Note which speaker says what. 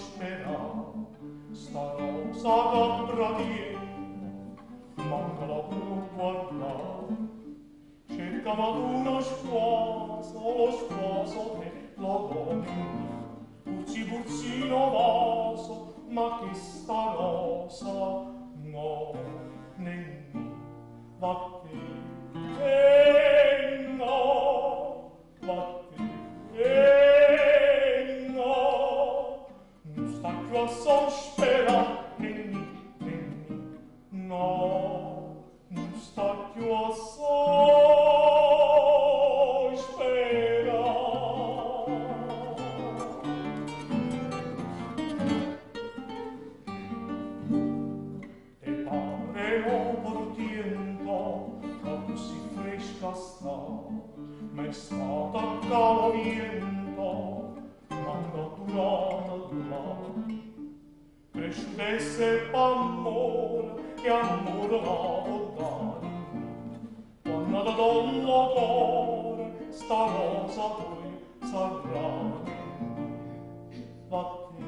Speaker 1: spera, sta rosa d'abbradietto, manca la può guardare. Cercava lo sposo che lo donna, puzzi puzzino vaso, ma che sta rosa no, nenni, vattene, no, vattene, no, non sta più a sospera, nenni, no, non sta più a sospera. Te pare opportuno, così fresca sta, ma è stata caloviento, quando durata, crescesse amore, che amore la può dare. Quando da l'odore, sta rosa poi sarà. Vattene,